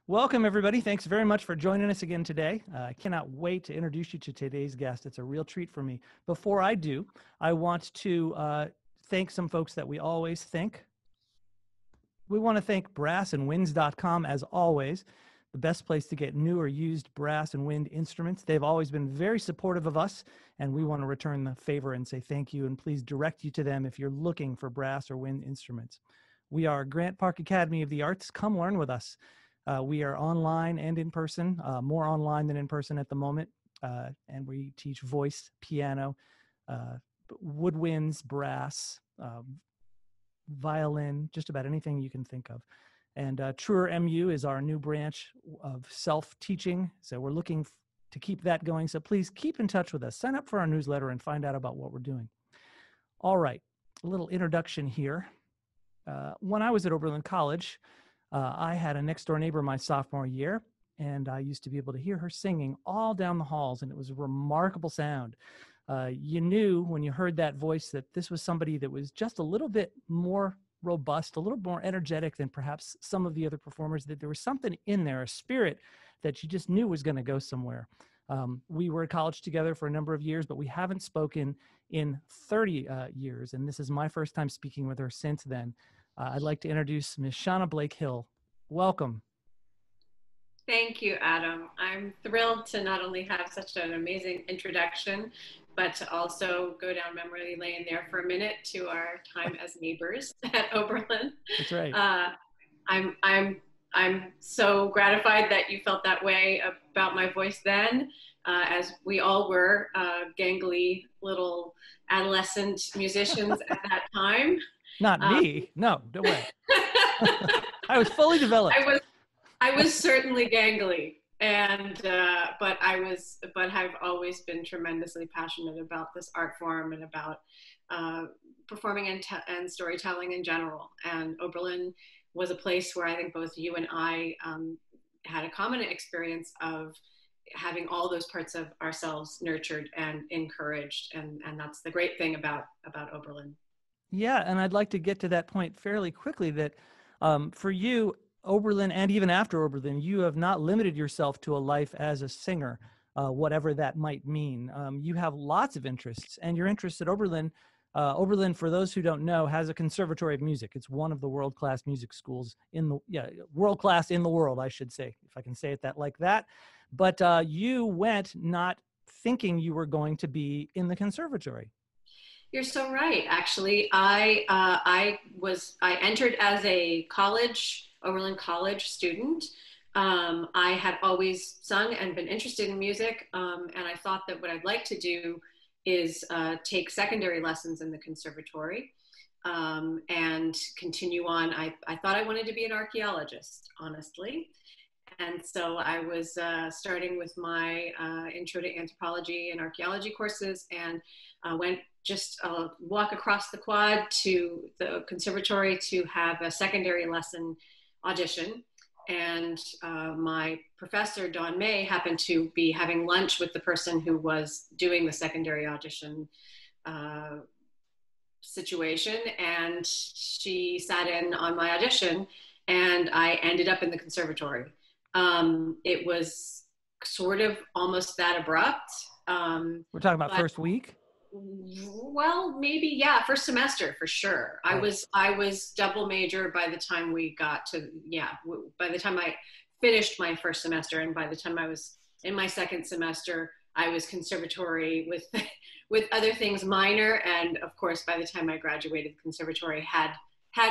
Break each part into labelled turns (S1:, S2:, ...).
S1: Welcome, everybody. Thanks very much for joining us again today. I cannot wait to introduce you to today's guest. It's a real treat for me. Before I do, I want to thank some folks that we always thank. We want to thank brassandwinds.com, as always, the best place to get new or used brass and wind instruments. They've always been very supportive of us, and we want to return the favor and say thank you, and please direct you to them if you're looking for brass or wind instruments. We are Grant Park Academy of the Arts. Come learn with us. We are online and in person, more online than in person at the moment, and we teach voice, piano, woodwinds, brass, violin, just about anything you can think of. And TruerMU is our new branch of self-teaching, so we're looking to keep that going. So please keep in touch with us. Sign up for our newsletter and find out about what we're doing. All right, a little introduction here. When I was at Oberlin College, I had a next-door neighbor my sophomore year, and I used to be able to hear her singing all down the halls, and it was a remarkable sound. You knew when you heard that voice that this was somebody that was just a little bit more robust, a little more energetic than perhaps some of the other performers, that there was something in there, a spirit that you just knew was going to go somewhere. We were at college together for a number of years, but we haven't spoken in 30 years, and this is my first time speaking with her since then. I'd like to introduce Ms. Shana Blake-Hill. Welcome.
S2: Thank you, Adam. I'm thrilled to not only have such an amazing introduction, but to also go down memory lane there for a minute to our time as neighbors at Oberlin.
S1: That's right.
S2: I'm so gratified that you felt that way about my voice then, as we all were gangly little adolescent musicians at that time.
S1: Not me. No, don't worry. I was fully developed.
S2: I was certainly gangly, and but I've always been tremendously passionate about this art form and about performing and storytelling in general. And Oberlin was a place where I think both you and I had a common experience of having all those parts of ourselves nurtured and encouraged, and that's the great thing about Oberlin.
S1: Yeah, and I'd like to get to that point fairly quickly, that for you, Oberlin, and even after Oberlin, you have not limited yourself to a life as a singer, whatever that might mean. You have lots of interests, and your interests at Oberlin, for those who don't know, has a conservatory of music. It's one of the world-class music schools world-class in the world, I should say, if I can say it like that. But you went not thinking you were going to be in the conservatory.
S2: You're so right. Actually, I entered as a Oberlin College student. I had always sung and been interested in music, and I thought that what I'd like to do is take secondary lessons in the conservatory and continue on. I thought I wanted to be an archaeologist, honestly. And so I was starting with my intro to anthropology and archaeology courses, and went just a walk across the quad to the conservatory to have a secondary lesson audition. And my professor, Dawn May, happened to be having lunch with the person who was doing the secondary audition situation. And she sat in on my audition, and I ended up in the conservatory. It was sort of almost that abrupt.
S1: We're talking about first week?
S2: Well, maybe, yeah, first semester for sure. Right. I was double major by the time we got to, by the time I finished my first semester, and by the time I was in my second semester, I was conservatory with other things minor. And of course, by the time I graduated, conservatory had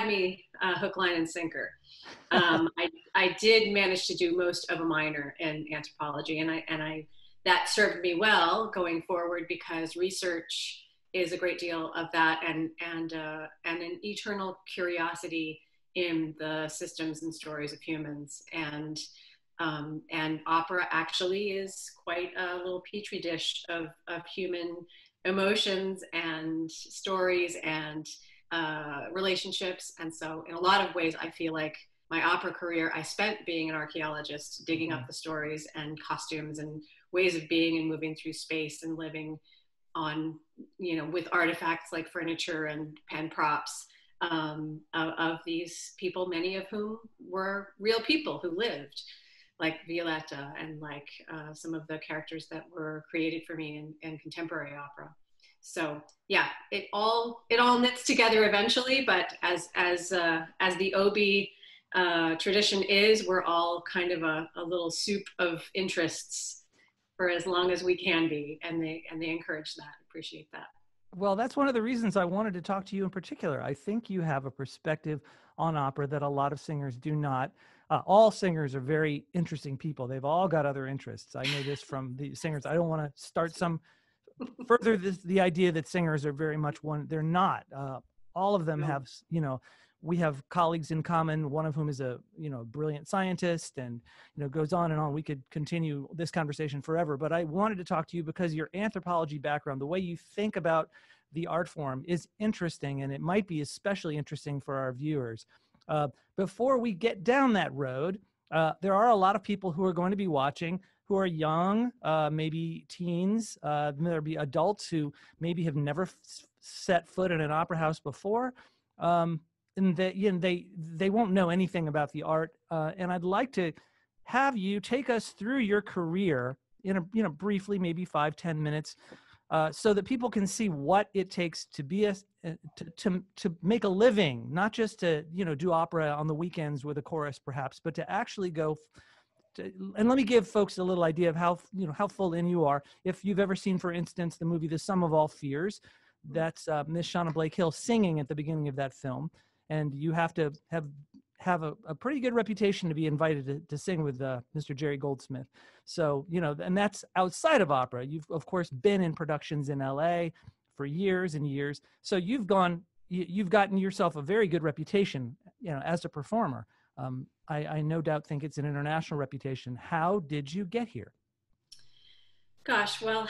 S2: me hook, line, and sinker. I did manage to do most of a minor in anthropology, and that served me well going forward, because research is a great deal of that, and an eternal curiosity in the systems and stories of humans. And opera actually is quite a little petri dish of human emotions and stories and relationships. And so in a lot of ways, I feel like my opera career, I spent being an archaeologist, digging up the stories and costumes and ways of being and moving through space and living on, with artifacts like furniture and props of these people, many of whom were real people who lived. like Violetta and like some of the characters that were created for me in contemporary opera. So yeah, it all knits together eventually. But as the OB tradition is, we're all kind of a little soup of interests for as long as we can be, and they encourage that, appreciate that.
S1: Well, that's one of the reasons I wanted to talk to you in particular. I think you have a perspective on opera that a lot of singers do not. All singers are very interesting people. They've all got other interests. I know this from the singers. I don't want to start some further the idea that singers are very much one. They're not. All of them
S2: No.
S1: have, we have colleagues in common, one of whom is a, brilliant scientist, and, goes on and on. We could continue this conversation forever, but I wanted to talk to you because your anthropology background, the way you think about the art form is interesting, and it might be especially interesting for our viewers. Before we get down that road, there are a lot of people who are going to be watching who are young, maybe teens, there'll be adults who maybe have never set foot in an opera house before. And they won't know anything about the art. And I'd like to have you take us through your career in a, briefly, maybe 5-10 minutes, so that people can see what it takes to be to make a living, not just to, do opera on the weekends with a chorus perhaps, but to actually go and let me give folks a little idea of how full in you are. If you've ever seen, for instance, the movie The Sum of All Fears, that's Miss Shana Blake Hill singing at the beginning of that film, and you have to have a pretty good reputation to be invited to sing with Mr. Jerry Goldsmith. So, and that's outside of opera. You've of course been in productions in LA for years and years. So you've gotten yourself a very good reputation, as a performer. I no doubt think it's an international reputation. How did you get here?
S2: Gosh, well,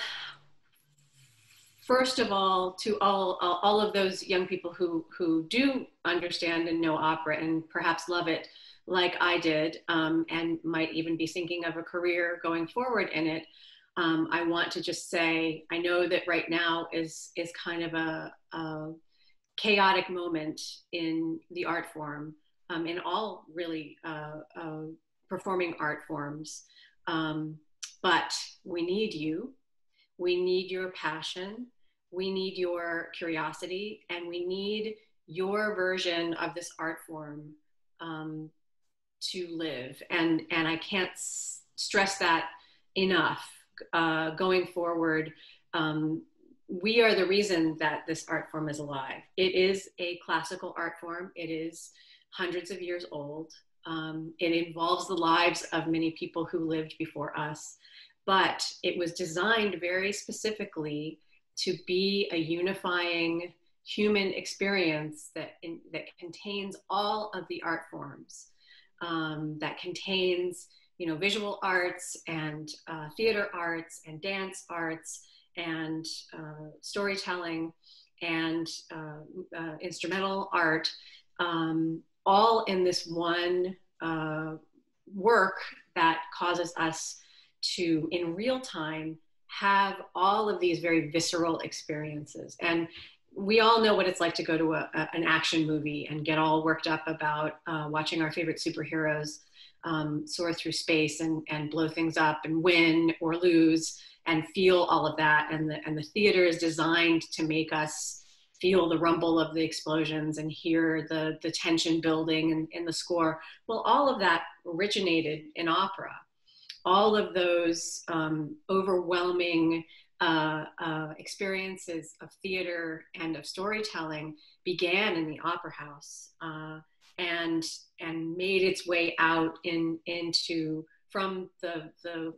S2: first of all, to all of those young people who do understand and know opera and perhaps love it like I did, and might even be thinking of a career going forward in it, I want to just say, I know that right now is kind of a chaotic moment in the art form, in all really performing art forms. But we need you. We need your passion. We need your curiosity, and we need your version of this art form to live. And I can't stress that enough. Going forward, we are the reason that this art form is alive. It is a classical art form. It is hundreds of years old. It involves the lives of many people who lived before us, but it was designed very specifically to be a unifying human experience that contains all of the art forms, that contains, visual arts and theater arts and dance arts and storytelling and instrumental art, all in this one work that causes us to, in real time, have all of these very visceral experiences. And we all know what it's like to go to an action movie and get all worked up about watching our favorite superheroes soar through space and blow things up and win or lose and feel all of that. And the theater is designed to make us feel the rumble of the explosions and hear the tension building in the score. Well, all of that originated in opera. All of those overwhelming experiences of theater and of storytelling began in the opera house, and made its way out into from the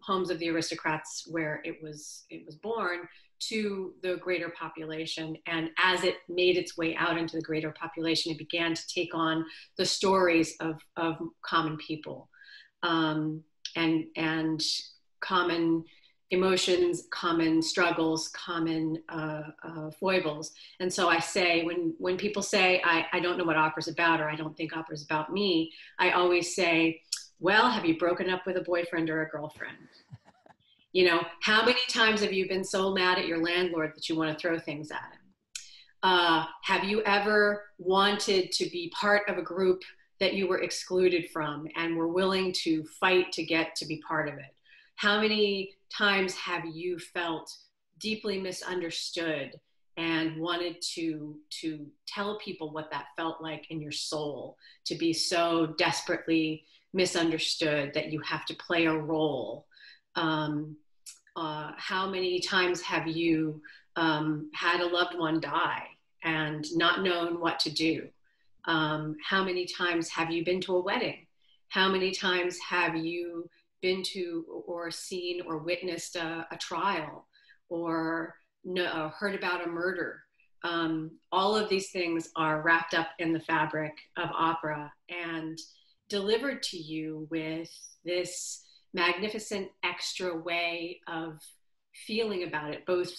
S2: homes of the aristocrats where it was born to the greater population. And as it made its way out into the greater population, it began to take on the stories of common people, and common emotions, common struggles, common foibles. And so I say, when people say, I don't know what opera's about, or I don't think opera's about me, I always say, well, have you broken up with a boyfriend or a girlfriend? How many times have you been so mad at your landlord that you want to throw things at him? Have you ever wanted to be part of a group that you were excluded from and were willing to fight to get to be part of it? How many times have you felt deeply misunderstood and wanted to tell people what that felt like in your soul, to be so desperately misunderstood that you have to play a role? How many times have you had a loved one die and not known what to do? How many times have you been to a wedding? How many times have you been to or seen or witnessed a trial, or heard about a murder? All of these things are wrapped up in the fabric of opera and delivered to you with this magnificent extra way of feeling about it, both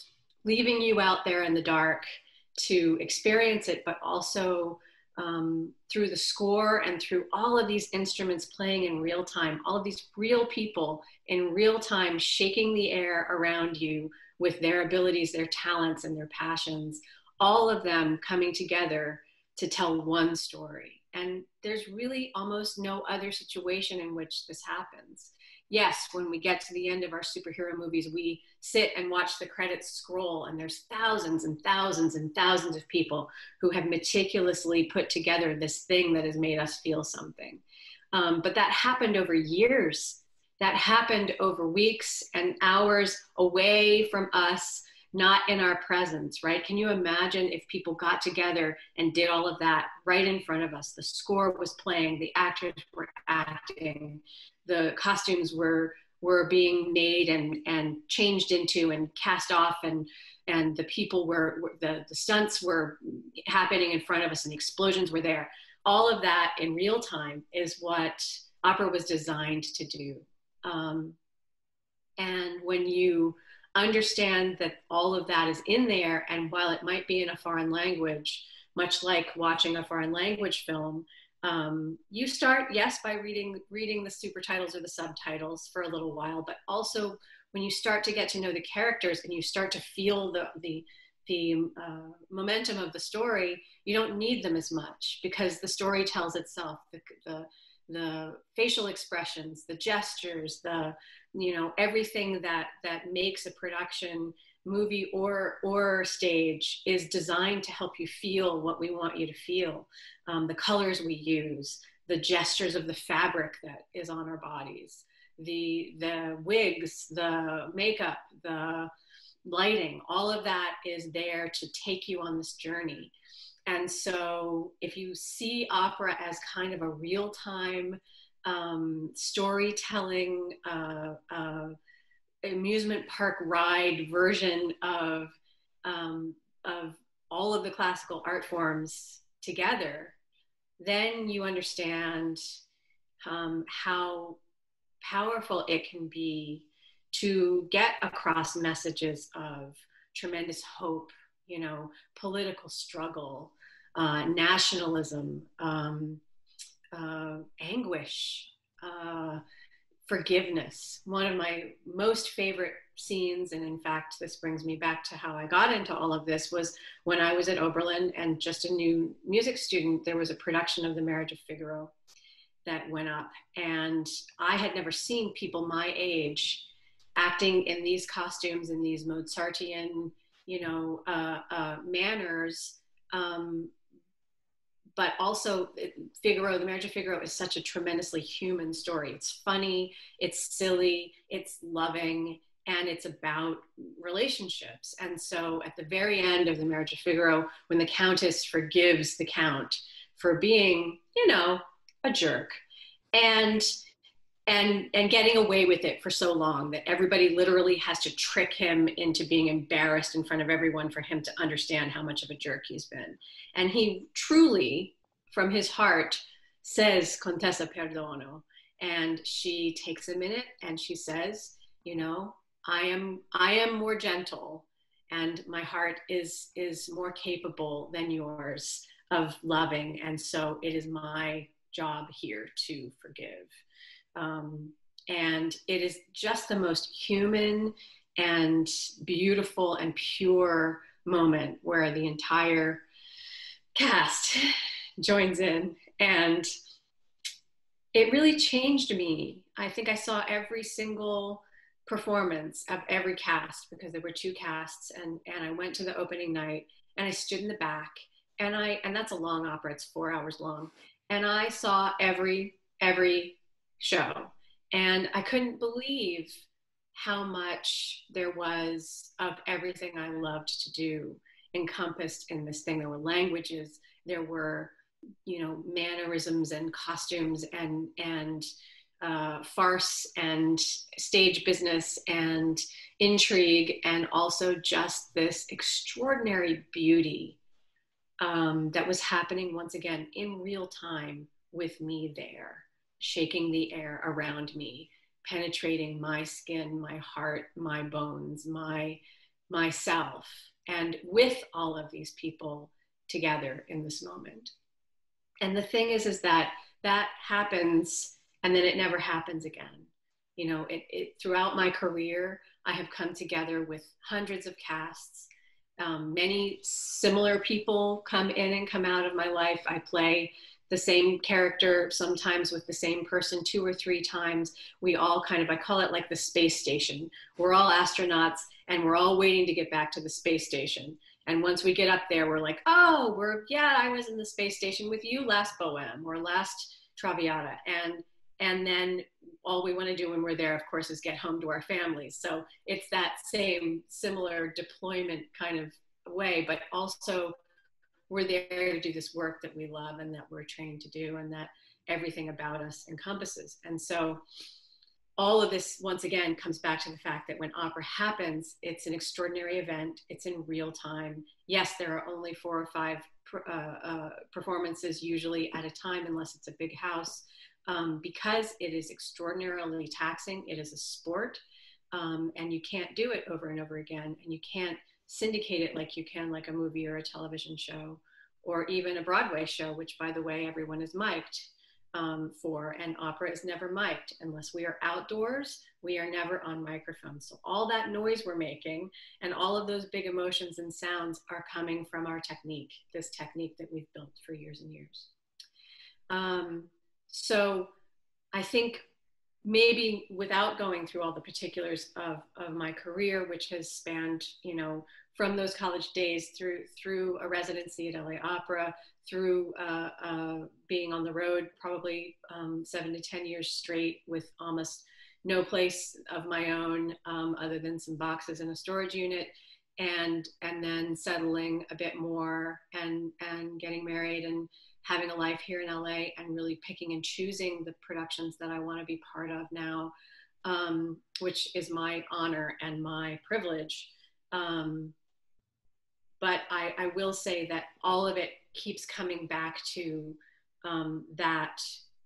S2: leaving you out there in the dark to experience it, but also through the score and through all of these instruments playing in real time, all of these real people in real time shaking the air around you with their abilities, their talents, and their passions, all of them coming together to tell one story. And there's really almost no other situation in which this happens. Yes, when we get to the end of our superhero movies, we sit and watch the credits scroll, and there's thousands and thousands and thousands of people who have meticulously put together this thing that has made us feel something. But that happened over years. That happened over weeks and hours away from us, not in our presence, right? Can you imagine if people got together and did all of that right in front of us? The score was playing, the actors were acting, the costumes were being made and changed into and cast off, and the people the stunts were happening in front of us, and the explosions were there. All of that in real time is what opera was designed to do. And when you understand that all of that is in there, and while it might be in a foreign language, much like watching a foreign language film, you start, yes, by reading the super titles or the subtitles for a little while, but also when you start to get to know the characters and you start to feel the momentum of the story, you don't need them as much, because the story tells itself. The facial expressions, the gestures, everything that makes a production, movie or stage, is designed to help you feel what we want you to feel. The colors we use, the gestures of the fabric that is on our bodies, the wigs, the makeup, the lighting, all of that is there to take you on this journey. And so if you see opera as kind of a real-time storytelling, amusement park ride version of all of the classical art forms together, then you understand how powerful it can be to get across messages of tremendous hope, political struggle, nationalism, anguish, forgiveness. One of my most favorite scenes, and in fact, this brings me back to how I got into all of this, was when I was at Oberlin and just a new music student. There was a production of The Marriage of Figaro that went up, and I had never seen people my age acting in these costumes, in these Mozartian, manners. But also Figaro, The Marriage of Figaro, is such a tremendously human story. It's funny, it's silly, it's loving, and it's about relationships. And so at the very end of The Marriage of Figaro, when the Countess forgives the Count for being, a jerk, and getting away with it for so long that everybody literally has to trick him into being embarrassed in front of everyone for him to understand how much of a jerk he's been. And he truly, from his heart, says, "Contessa, perdono." And she takes a minute and she says, I am more gentle, and my heart is more capable than yours of loving. And so it is my job here to forgive. And it is just the most human and beautiful and pure moment where the entire cast joins in and it really changed me. I think I saw every single performance of every cast because there were two casts, and I went to the opening night and I stood in the back, and that's a long opera, it's 4 hours long, and I saw every show, and I couldn't believe how much there was of everything I loved to do encompassed in this thing. There were languages, there were, you know, mannerisms and costumes and farce and stage business and intrigue, and also just this extraordinary beauty that was happening once again in real time with me there, shaking the air around me, penetrating my skin, my heart, my bones, myself, and with all of these people together in this moment. And the thing is that that happens and then it never happens again. You know, throughout my career, I have come together with hundreds of casts. Many similar people come in and come out of my life. I play the same character sometimes with the same person 2 or 3 times. We all kind of, I call it like the space station. We're all astronauts and we're all waiting to get back to the space station. And once we get up there, we're like, oh, I was in the space station with you last Bohème or last Traviata. And then all we want to do when we're there, of course, is get home to our families. So it's that same similar deployment kind of way, but also we're there to do this work that we love and that we're trained to do and that everything about us encompasses. And so all of this, once again, comes back to the fact that when opera happens, it's an extraordinary event. It's in real time. Yes, there are only 4 or 5 performances usually at a time, unless it's a big house, because it is extraordinarily taxing. It is a sport, and you can't do it over and over again, and you can't syndicate it like you can like a movie or a television show, or even a Broadway show, which, by the way, everyone is mic'd. For, and opera is never mic'd. Unless we are outdoors, we are never on microphone. So all that noise we're making and all of those big emotions and sounds are coming from our technique, this technique that we've built for years and years. So I think maybe without going through all the particulars of my career, which has spanned, you know, from those college days through a residency at LA Opera, through being on the road probably 7 to 10 years straight with almost no place of my own other than some boxes in a storage unit, and then settling a bit more and getting married and having a life here in LA, and really picking and choosing the productions that I want to be part of now, which is my honor and my privilege. But I will say that all of it keeps coming back to that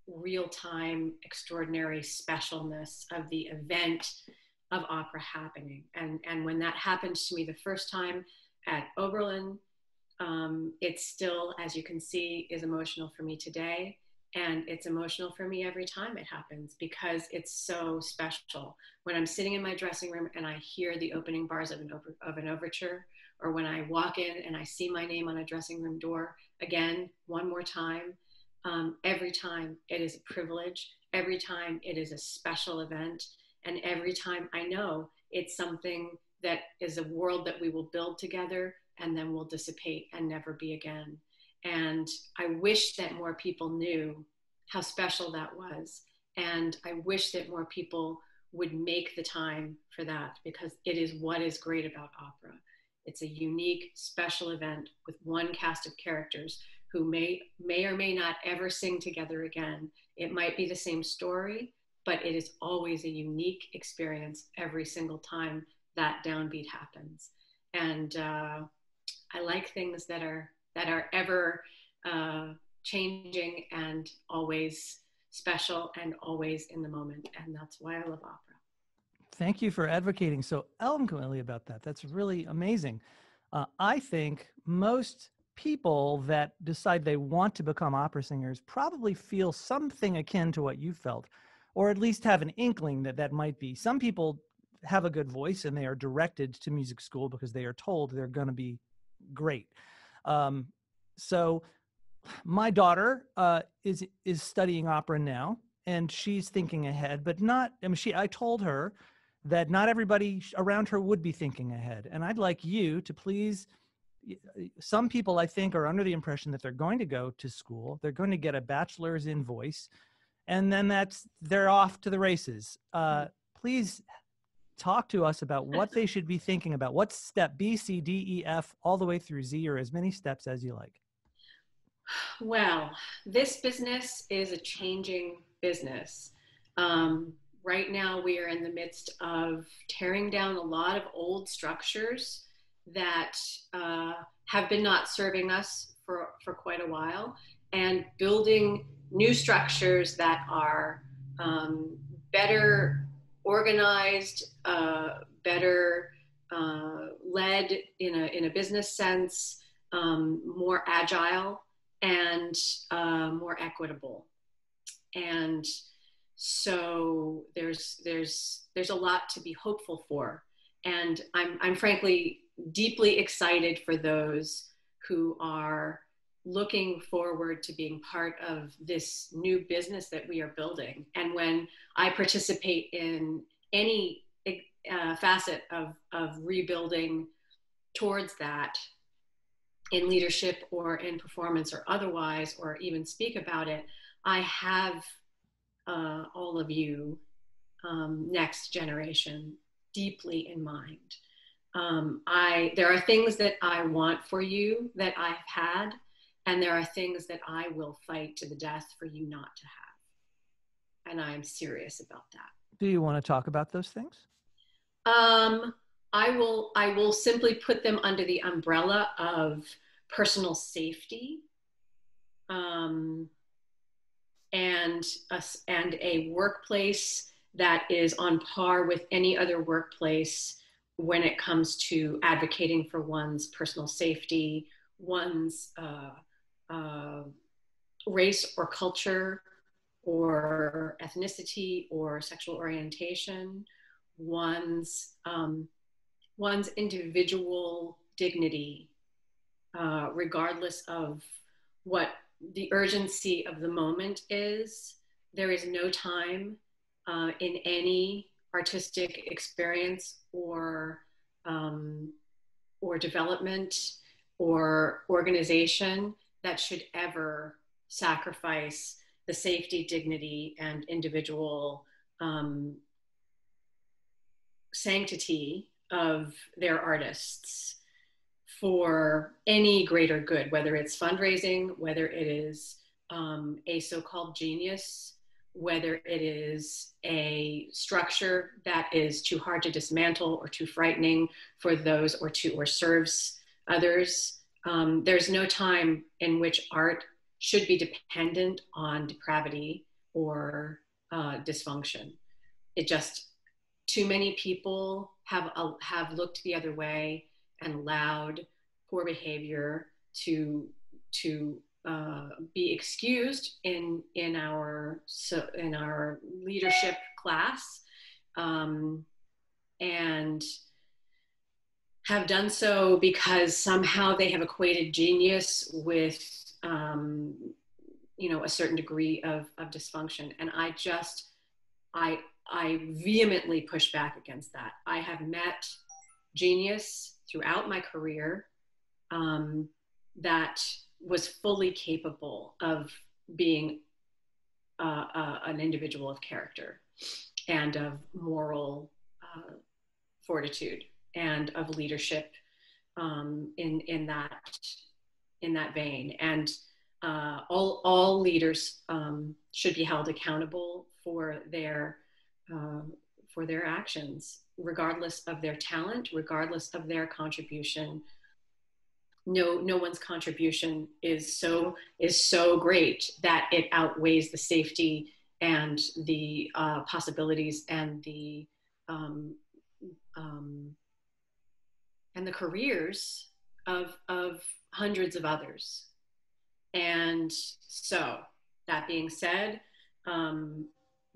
S2: real-time, extraordinary specialness of the event of opera happening. And when that happened to me the first time at Oberlin, it still, as you can see, is emotional for me today. And it's emotional for me every time it happens because it's so special. When I'm sitting in my dressing room and I hear the opening bars of an overture, or when I walk in and I see my name on a dressing room door, again, one more time, every time it is a privilege, every time it is a special event, and every time I know it's something that is a world that we will build together and then will dissipate and never be again. And I wish that more people knew how special that was. And I wish that more people would make the time for that, because it is what is great about opera. It's a unique, special event with one cast of characters who may or may not ever sing together again. It might be the same story, but it is always a unique experience every single time that downbeat happens. And I like things that are ever changing and always special and always in the moment. And that's why I love opera.
S1: Thank you for advocating so eloquently about that. That's really amazing. I think most people that decide they want to become opera singers probably feel something akin to what you felt, or at least have an inkling that that might be. Some people have a good voice and they are directed to music school because they are told they're going to be great. So my daughter is studying opera now. and she's thinking ahead, but not, I mean, I told her that not everybody around her would be thinking ahead. And I'd like you to please, some people I think are under the impression that they're going to go to school, they're going to get a bachelor's in voice, and then they're off to the races. Please talk to us about what they should be thinking about. What's step B, C, D, E, F, all the way through Z, or as many steps as you like.
S2: Well, this business is a changing business. Right now, we are in the midst of tearing down a lot of old structures that have been not serving us for quite a while, and building new structures that are better organized, better led in a business sense, more agile, and more equitable. And so there's a lot to be hopeful for. And I'm frankly deeply excited for those who are looking forward to being part of this new business that we are building. And when I participate in any facet of rebuilding towards that, in leadership or in performance or otherwise, or even speak about it, I have all of you, next generation, deeply in mind. There are things that I want for you that I've had, and there are things that I will fight to the death for you not to have. And I'm serious about that.
S1: Do you want to talk about those things?
S2: I will simply put them under the umbrella of personal safety, and a workplace that is on par with any other workplace when it comes to advocating for one's personal safety, one's race or culture or ethnicity or sexual orientation, one's individual dignity, regardless of what the urgency of the moment is. There is no time in any artistic experience or development or organization that should ever sacrifice the safety, dignity, and individual sanctity of their artists for any greater good, whether it's fundraising, whether it is a so-called genius, whether it is a structure that is too hard to dismantle or too frightening for those or serves others. There's no time in which art should be dependent on depravity or dysfunction. It just, too many people have looked the other way and allowed poor behavior to be excused in our leadership class, and have done so because somehow they have equated genius with a certain degree of dysfunction. And I vehemently push back against that. I have met genius throughout my career that was fully capable of being an individual of character and of moral fortitude and of leadership in that vein. And all leaders should be held accountable for their actions, regardless of their talent, regardless of their contribution. No one's contribution is so great that it outweighs the safety and the possibilities and the careers of hundreds of others. And so, that being said,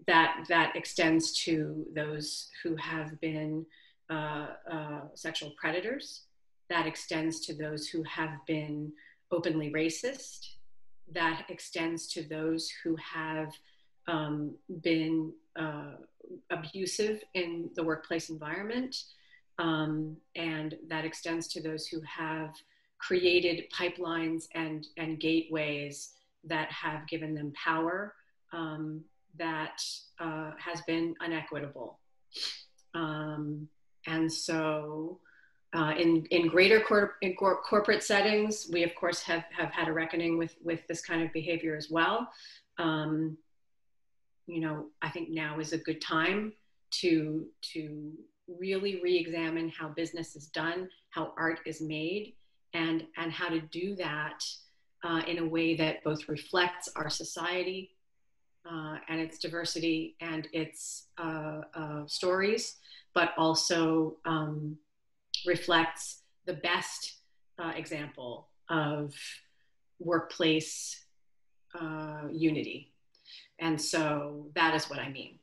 S2: that extends to those who have been sexual predators. That extends to those who have been openly racist. That extends to those who have been abusive in the workplace environment. And that extends to those who have created pipelines and gateways that have given them power that has been inequitable. And so in greater corporate settings, we of course have had a reckoning with this kind of behavior as well. You know, I think now is a good time to really re-examine how business is done, how art is made, and how to do that in a way that both reflects our society and its diversity and its stories, but also reflects the best example of workplace unity. And so that is what I mean.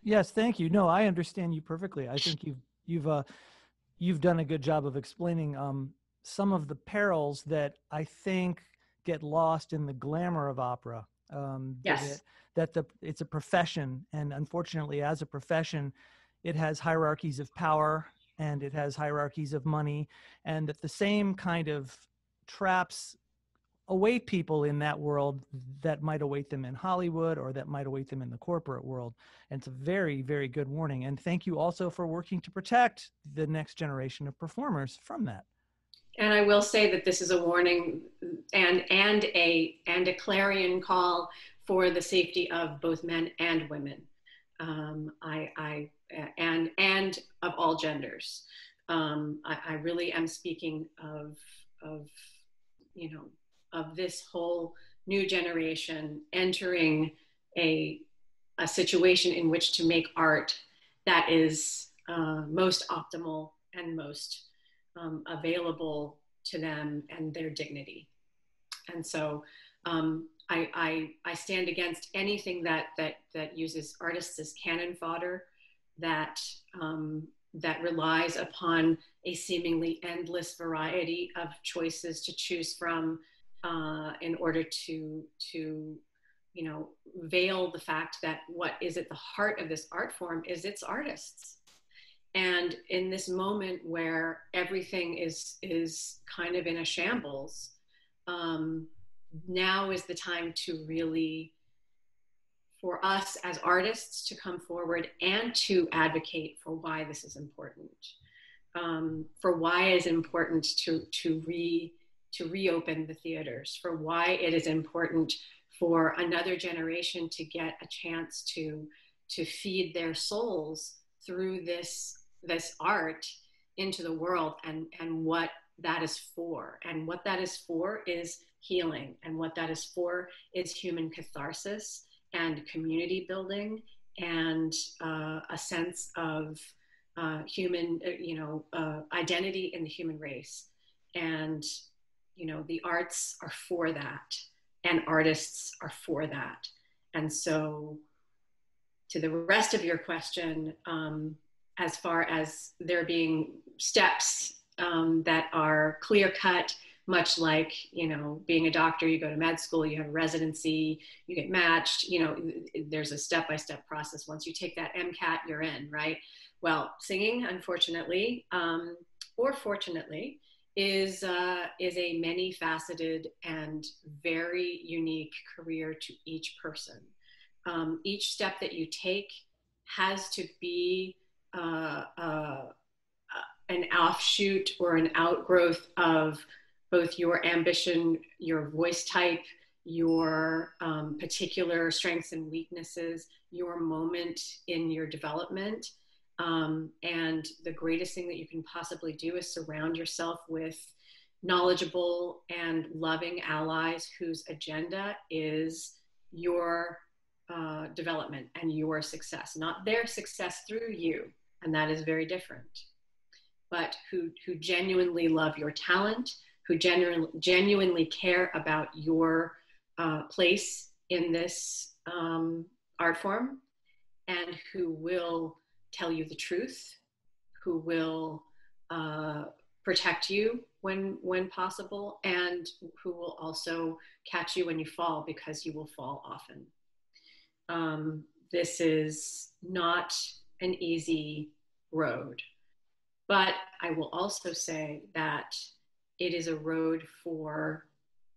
S1: Yes, thank you. No, I understand you perfectly. I think you've done a good job of explaining some of the perils that I think get lost in the glamour of opera.
S2: Yes.
S1: It's a profession, and unfortunately, as a profession, it has hierarchies of power and it has hierarchies of money, and that the same kind of traps await people in that world that might await them in Hollywood or that might await them in the corporate world. And it's a very, very good warning. And thank you also for working to protect the next generation of performers from that.
S2: And I will say that this is a warning and a clarion call for the safety of both men and women, and of all genders. I really am speaking of you know, of this whole new generation entering a situation in which to make art that is most optimal and most available to them and their dignity. And so I stand against anything that uses artists as cannon fodder, that relies upon a seemingly endless variety of choices to choose from in order to you know, veil the fact that what is at the heart of this art form is its artists. And in this moment where everything is kind of in a shambles, now is the time to really, for us as artists, to come forward and to advocate for why this is important, for why it is important to reopen the theaters, for why it is important for another generation to get a chance to feed their souls through this art into the world, and what that is for. And what that is for is healing, and what that is for is human catharsis and community building, and a sense of human, identity in the human race. And, you know, the arts are for that, and artists are for that. And so to the rest of your question, as far as there being steps that are clear cut, much like, you know, being a doctor, you go to med school, you have a residency, you get matched, you know, there's a step-by-step process. Once you take that MCAT, you're in, right? Well, singing, unfortunately, or fortunately, is a many-faceted and very unique career to each person. Each step that you take has to be an offshoot or an outgrowth of both your ambition, your voice type, your particular strengths and weaknesses, your moment in your development. And the greatest thing that you can possibly do is surround yourself with knowledgeable and loving allies whose agenda is your development and your success, not their success through you. And that is very different. But who genuinely love your talent, who genuinely care about your place in this art form, and who will tell you the truth, who will protect you when possible, and who will also catch you when you fall, because you will fall often. This is not an easy road. But I will also say that it is a road for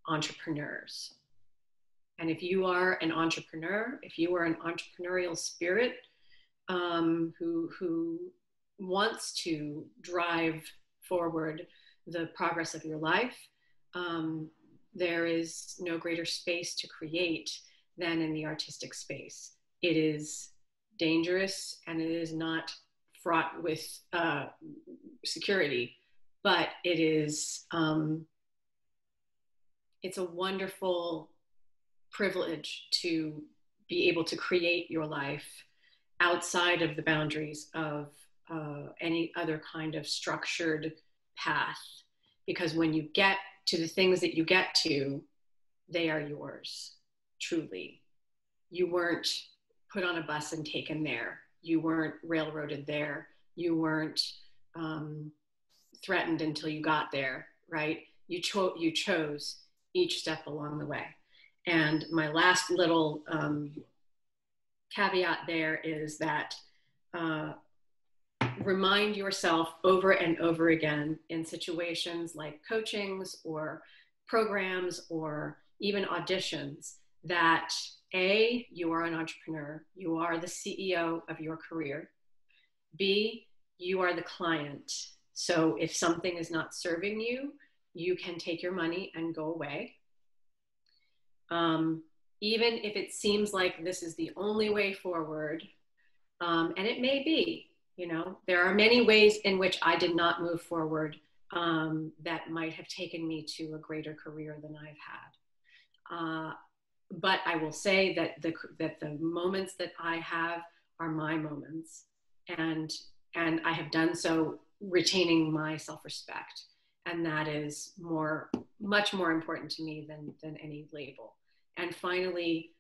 S2: entrepreneurs. And if you are an entrepreneur, if you are an entrepreneurial spirit, who wants to drive forward the progress of your life, there is no greater space to create than in the artistic space. It is dangerous and it is not fraught with security, but it is it's a wonderful privilege to be able to create your life outside of the boundaries of any other kind of structured path. Because when you get to the things that you get to, they are yours, truly. You weren't put on a bus and taken there. You weren't railroaded there. You weren't threatened until you got there, right? You chose each step along the way. And my last little caveat there is that remind yourself over and over again in situations like coachings or programs or even auditions that A, you are an entrepreneur, you are the CEO of your career. B, you are the client. So if something is not serving you, you can take your money and go away. Even if it seems like this is the only way forward, and it may be, you know, there are many ways in which I did not move forward that might have taken me to a greater career than I've had. But I will say that the moments that I have are my moments, and I have done so retaining my self-respect, and that is much more important to me than any label. And finally,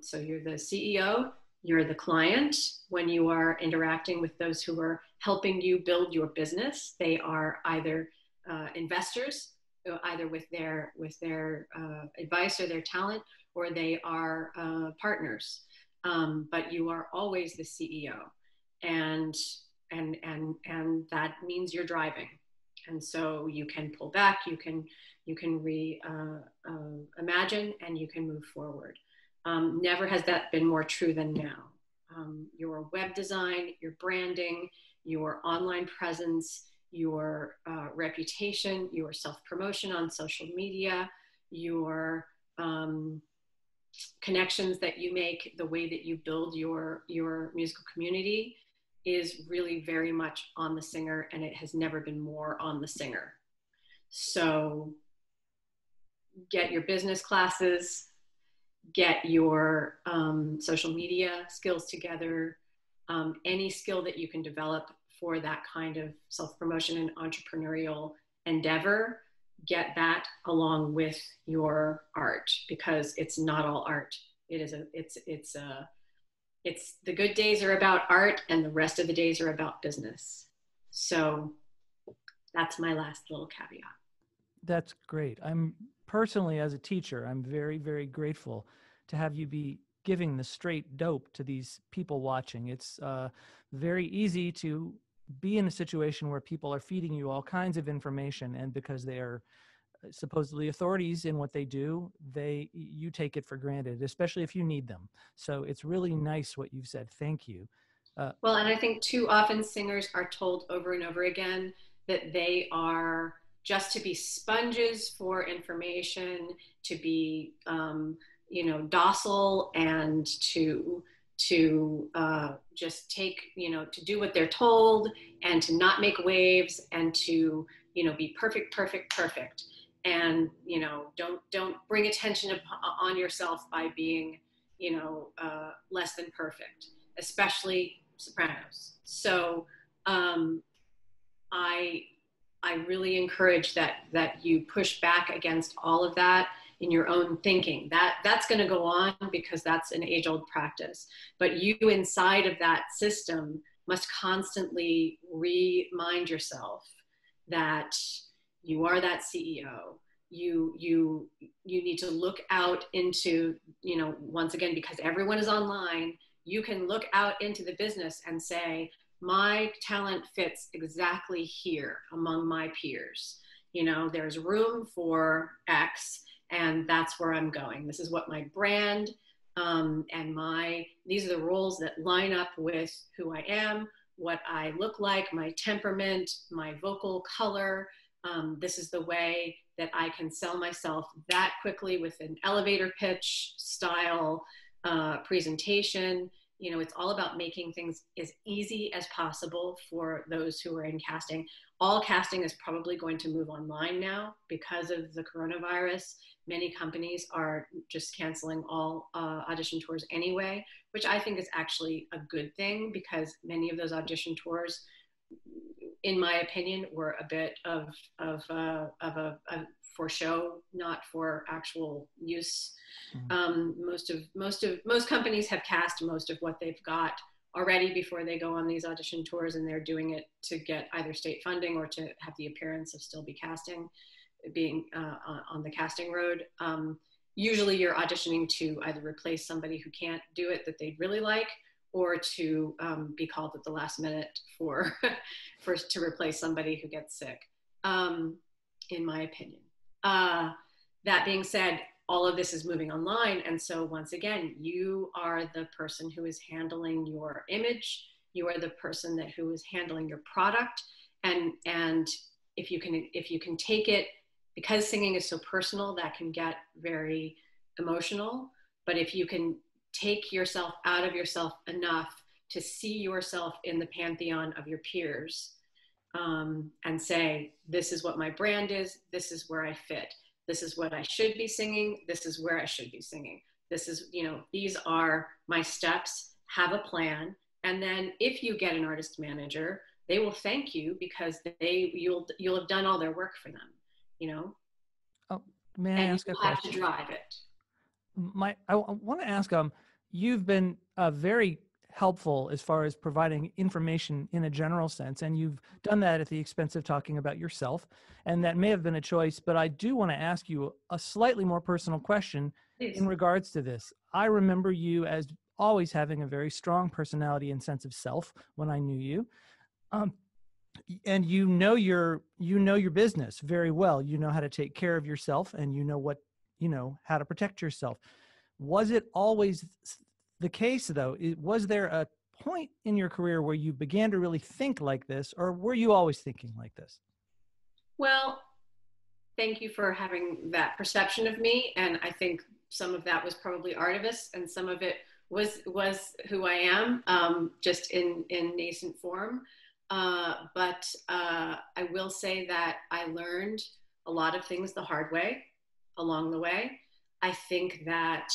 S2: so you're the CEO, you're the client. When you are interacting with those who are helping you build your business, they are either investors, either with their advice or their talent, or they are partners. But you are always the CEO, and that means you're driving. And so you can pull back, you can imagine, and you can move forward. Never has that been more true than now. Your web design, your branding, your online presence, your reputation, your self-promotion on social media, your connections that you make, the way that you build your musical community is really very much on the singer, and it has never been more on the singer. So get your business classes, get your social media skills together, any skill that you can develop for that kind of self-promotion and entrepreneurial endeavor, get that along with your art, because it's not all art. It's the good days are about art and the rest of the days are about business. So that's my last little caveat.
S1: That's great. I'm personally, as a teacher, I'm very, very grateful to have you be giving the straight dope to these people watching. It's very easy to be in a situation where people are feeding you all kinds of information, and because they are supposedly authorities in what they do, you take it for granted, especially if you need them. So it's really nice what you've said. Thank you.
S2: Well, and I think too often singers are told over and over again that they are just to be sponges for information, to be docile, and to just take, to do what they're told, and to not make waves, and to be perfect, and don't bring attention on yourself by being less than perfect, especially sopranos. So I really encourage that you push back against all of that in your own thinking. That's going to go on because that's an age-old practice. But you inside of that system must constantly remind yourself that you are that CEO. you need to look out into, you know, once again, because everyone is online, you can look out into the business and say, my talent fits exactly here among my peers. You know, there's room for X, and that's where I'm going. This is what my brand, and these are the roles that line up with who I am, what I look like, my temperament, my vocal color. This is the way that I can sell myself that quickly with an elevator pitch style presentation. You know, it's all about making things as easy as possible for those who are in casting. All casting is probably going to move online now because of the coronavirus. Many companies are just canceling all audition tours anyway, which I think is actually a good thing, because many of those audition tours, in my opinion, were a bit of a for show, not for actual use. Most companies have cast most of what they've got already before they go on these audition tours, and they're doing it to get either state funding or to have the appearance of still being on the casting road. Usually you're auditioning to either replace somebody who can't do it that they'd really like, or to be called at the last minute to replace somebody who gets sick, in my opinion. That being said, all of this is moving online. And so once again, you are the person who is handling your image. You are the person who is handling your product. And if you can take it, because singing is so personal, that can get very emotional. But if you can take yourself out of yourself enough to see yourself in the pantheon of your peers, and say, this is what my brand is, this is where I fit, this is what I should be singing, this is where I should be singing, this is, you know, these are my steps, have a plan. And then if you get an artist manager, they will thank you because you'll have done all their work for them, you know.
S1: Oh, may I
S2: and
S1: ask a
S2: you have
S1: question?
S2: to drive it.
S1: I want to ask, you've been very helpful as far as providing information in a general sense, and you've done that at the expense of talking about yourself, and that may have been a choice, but I do want to ask you a slightly more personal question.
S2: Please.
S1: In regards to this. I remember you as always having a very strong personality and sense of self when I knew you. And you know your business very well. You know how to take care of yourself, and you know how to protect yourself. Was it always the case, though? Was there a point in your career where you began to really think like this, or were you always thinking like this?
S2: Well, thank you for having that perception of me. And I think some of that was probably artivist, and some of it was who I am, just in nascent form. But I will say that I learned a lot of things the hard way along the way. I think that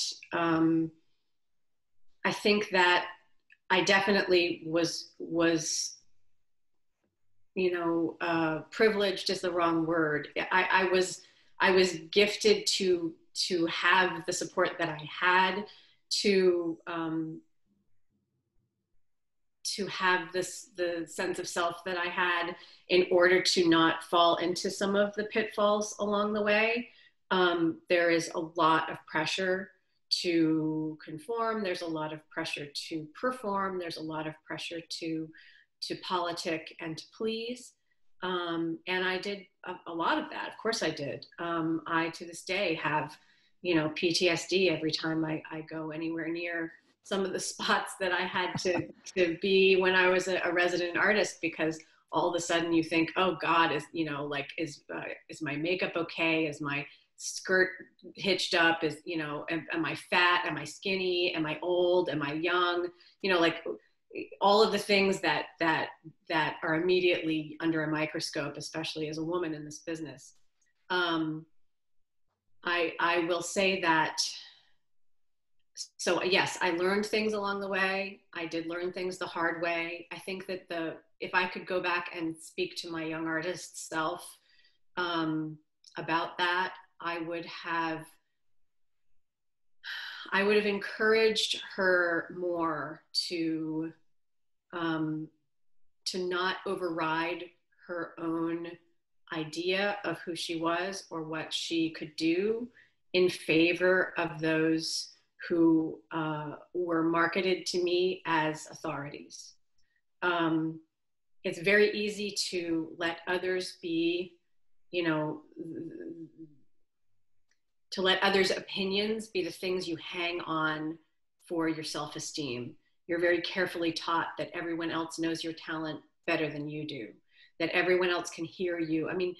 S2: I definitely was privileged is the wrong word. I was gifted to have the support that I had, to have the sense of self that I had, in order to not fall into some of the pitfalls along the way. There is a lot of pressure to conform. There's a lot of pressure to perform. There's a lot of pressure to politic and to please. And I did a lot of that. Of course I did. I, to this day, have, PTSD every time I go anywhere near some of the spots that I had to be when I was a resident artist, because all of a sudden you think, oh God, is my makeup okay? Is my skirt hitched up? Am I fat? Am I skinny? Am I old? Am I young? All of the things that are immediately under a microscope, especially as a woman in this business. I will say that. So yes, I learned things along the way. I did learn things the hard way. I think that if I could go back and speak to my young artist self about that, I would have encouraged her more to not override her own idea of who she was or what she could do in favor of those who were marketed to me as authorities. It's very easy to let others be, you know, to let others' opinions be the things you hang on for your self-esteem. You're very carefully taught that everyone else knows your talent better than you do, that everyone else can hear you. I mean,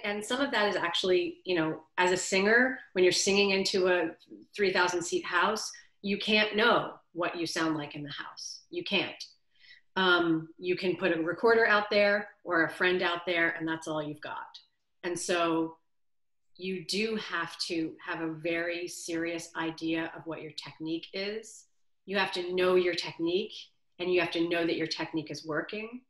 S2: and some of that is actually, you know, as a singer, when you're singing into a 3,000 seat house, you can't know what you sound like in the house. You can't. You can put a recorder out there or a friend out there, and that's all you've got. And so you do have to have a very serious idea of what your technique is. You have to know your technique, and you have to know that your technique is working.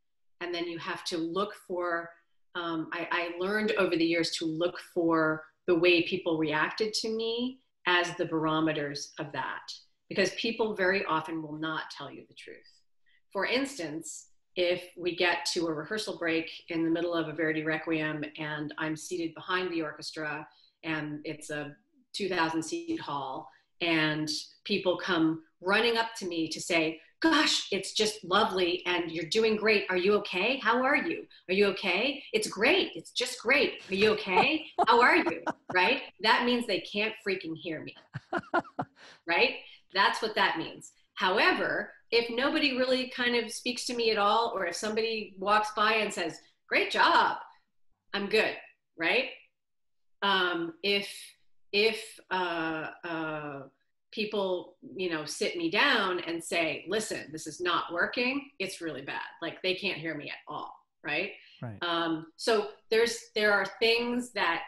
S2: And then you have to look for, I learned over the years to look for the way people reacted to me as the barometers of that, because people very often will not tell you the truth. For instance, if we get to a rehearsal break in the middle of a Verdi Requiem and I'm seated behind the orchestra and it's a 2,000 seat hall and people come running up to me to say, gosh, it's just lovely and you're doing great. Are you okay? How are you? Are you okay? It's great. It's just great. Are you okay? How are you? Right? That means they can't freaking hear me. Right? That's what that means. However, if nobody really kind of speaks to me at all, or if somebody walks by and says, great job, I'm good, right? If people, you know, sit me down and say, listen, this is not working, it's really bad. Like they can't hear me at all, right?
S1: Right.
S2: So there are things that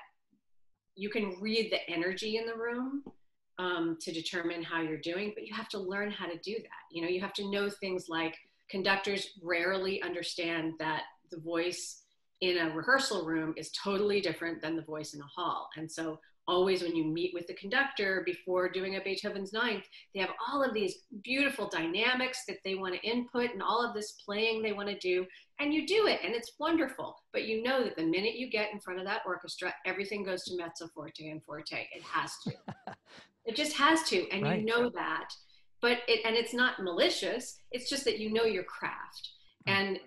S2: you can read the energy in the room to determine how you're doing, but you have to learn how to do that. You know, you have to know things like conductors rarely understand that the voice in a rehearsal room is totally different than the voice in a hall. And so always when you meet with the conductor before doing a Beethoven's Ninth, they have all of these beautiful dynamics that they want to input and all of this playing they want to do, and you do it and it's wonderful. But you know that the minute you get in front of that orchestra, everything goes to mezzo forte and forte. It has to. It just has to, and right. You know that, but it's not malicious. It's just that you know your craft, and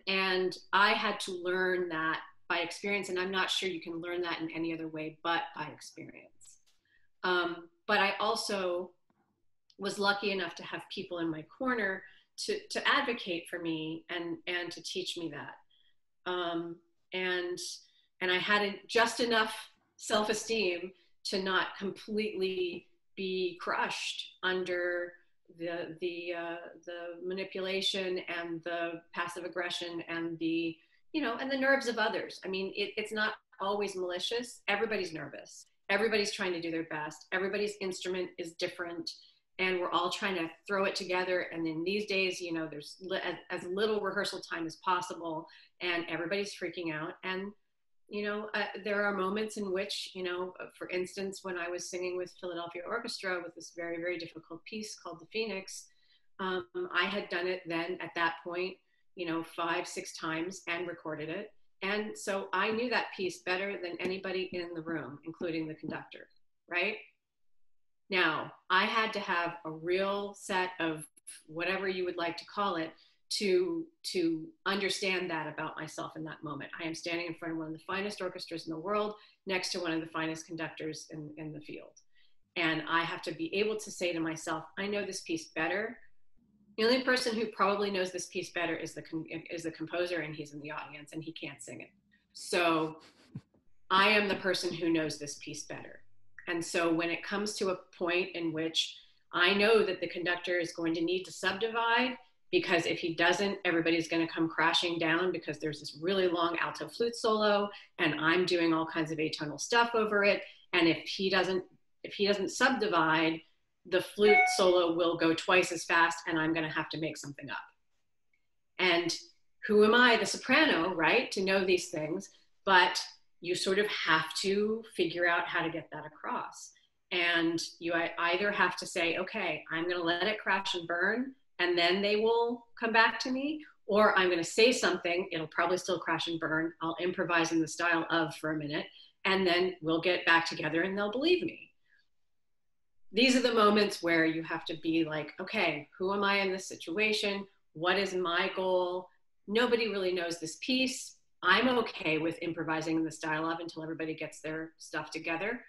S2: I had to learn that by experience, and I'm not sure you can learn that in any other way but by experience. But I also was lucky enough to have people in my corner to advocate for me and to teach me that, and I had just enough self-esteem to not completely be crushed under the manipulation and the passive aggression and the, you know, and the nerves of others. I mean, it's not always malicious. Everybody's nervous. Everybody's trying to do their best. Everybody's instrument is different, and we're all trying to throw it together. And in these days, you know, there's as little rehearsal time as possible, and everybody's freaking out. And you know, there are moments in which, you know, for instance, when I was singing with Philadelphia Orchestra with this very, very difficult piece called The Phoenix, I had done it then at that point, you know, 5-6 times and recorded it. And so I knew that piece better than anybody in the room, including the conductor, right? Now, I had to have a real set of whatever you would like to call it to understand that about myself in that moment. I am standing in front of one of the finest orchestras in the world, next to one of the finest conductors in the field. And I have to be able to say to myself, I know this piece better. The only person who probably knows this piece better is the composer, and he's in the audience and he can't sing it. So I am the person who knows this piece better. And so when it comes to a point in which I know that the conductor is going to need to subdivide, because if he doesn't, everybody's going to come crashing down because there's this really long alto flute solo and I'm doing all kinds of atonal stuff over it. And if he doesn't subdivide, the flute solo will go twice as fast and I'm going to have to make something up. And who am I, the soprano, right, to know these things? But you sort of have to figure out how to get that across. And you either have to say, okay, I'm going to let it crash and burn, and then they will come back to me, Or I'm going to say something, it'll probably still crash and burn. I'll improvise in the style of for a minute, and then we'll get back together and they'll believe me. These are the moments where you have to be like, okay, who am I in this situation? What is my goal? Nobody really knows this piece. I'm okay with improvising in the style of until everybody gets their stuff together.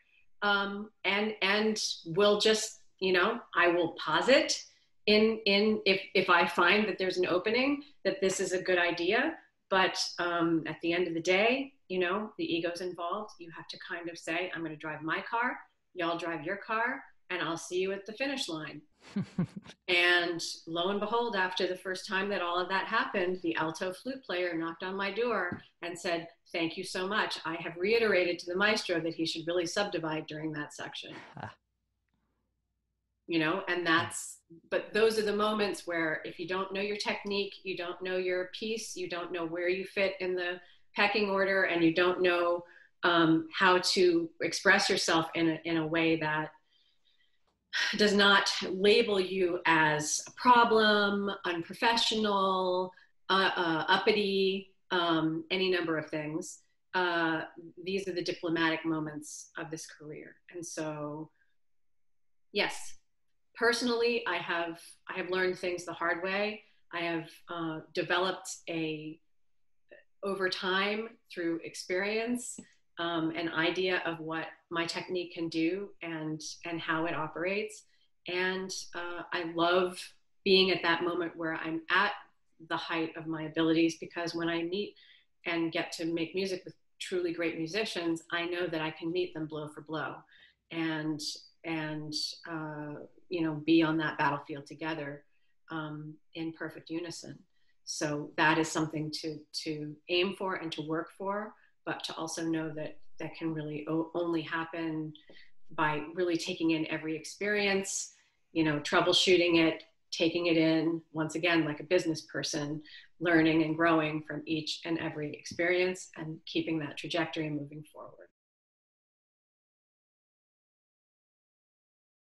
S2: And we'll just, I will posit if I find that there's an opening, that this is a good idea. But at the end of the day, the ego's involved. You have to kind of say, I'm going to drive my car, y'all drive your car, and I'll see you at the finish line. And lo and behold, after the first time that all of that happened, the alto flute player knocked on my door and said, thank you so much. I have reiterated to the maestro that he should really subdivide during that section. And but those are the moments where if you don't know your technique, you don't know your piece, you don't know where you fit in the pecking order, and you don't know how to express yourself in a way that does not label you as a problem, unprofessional, uppity, any number of things. These are the diplomatic moments of this career. And so, yes, personally, I have learned things the hard way. I have developed over time through experience, an idea of what my technique can do and how it operates. And I love being at that moment where I'm at the height of my abilities, because when I meet and get to make music with truly great musicians, I know that I can meet them blow for blow and be on that battlefield together in perfect unison. So that is something to aim for and to work for, but to also know that that can really only happen by really taking in every experience, troubleshooting it, taking it in, once again, like a business person, learning and growing from each and every experience and keeping that trajectory moving forward.